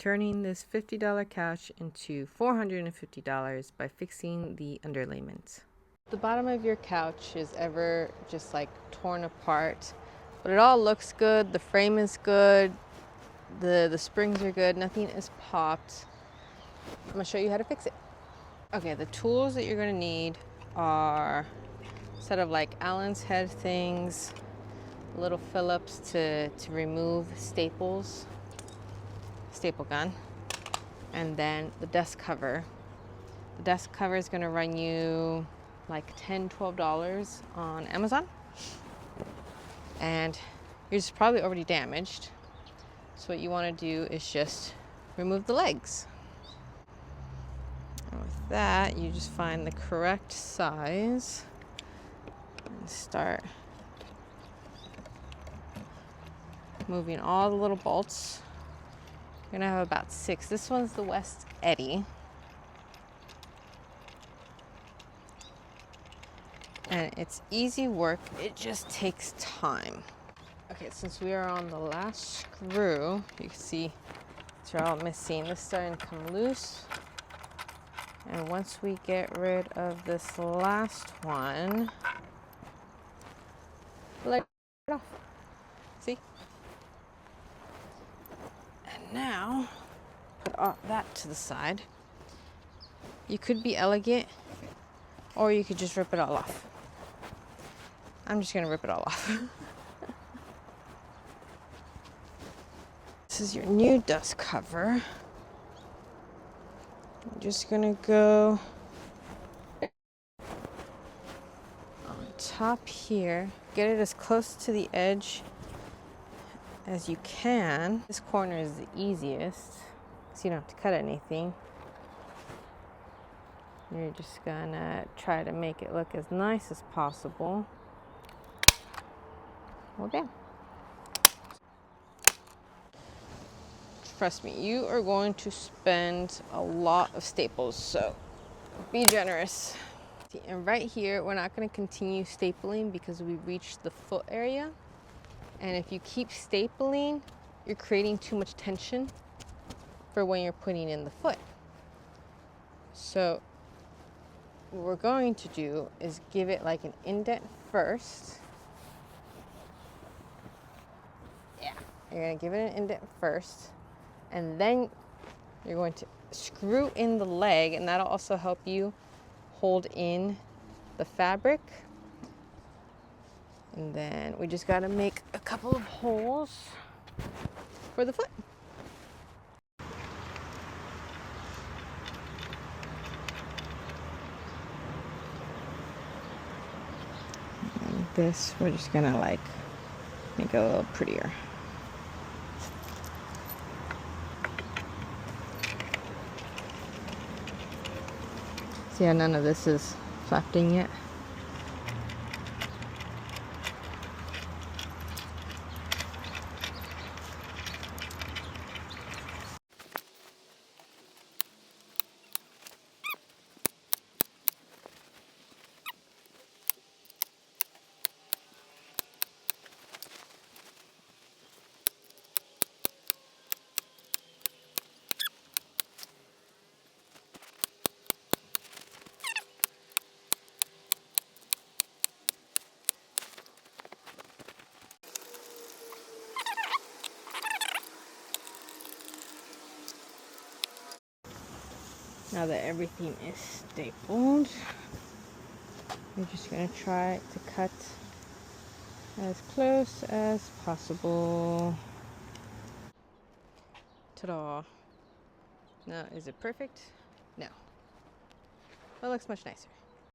turning this $50 couch into $450 by fixing the underlayment. The bottom of your couch is ever just like torn apart, but it all looks good. The frame is good. The springs are good. Nothing is popped. I'm gonna show you how to fix it. Okay, the tools that you're gonna need are a set of like Allen's head things, little Phillips to remove staples, staple gun, and then the desk cover. The desk cover is gonna run you like $10–12 on Amazon, and yours is probably already damaged. So what you want to do is just remove the legs. And with that, you just find the correct size and start moving all the little bolts. You're gonna have about 6. This one's the West Eddy. And it's easy work, it just takes time. Okay, since we are on the last screw, you can see they're all missing. This is starting to come loose. And once we get rid of this last one, let it off. See? And now, put all that to the side. You could be elegant, or you could just rip it all off. I'm just gonna rip it all off. This is your new dust cover. I'm just gonna go on top here. Get it as close to the edge as you can. This corner is the easiest, so you don't have to cut anything. You're just gonna try to make it look as nice as possible. Well, bam. Trust me, you are going to spend a lot of staples, so be generous. And right here, we're not going to continue stapling because we reached the foot area. And if you keep stapling, you're creating too much tension for when you're putting in the foot. So what we're going to do is give it like an indent first. Yeah, you're going to give it an indent first. And then you're going to screw in the leg, and that'll also help you hold in the fabric. And then we just gotta make a couple of holes for the foot. And this, we're just gonna like make it a little prettier. See how none of this is flapping yet? Now that everything is stapled, I'm just going to try to cut as close as possible. Ta-da! Now, is it perfect? No. But it looks much nicer.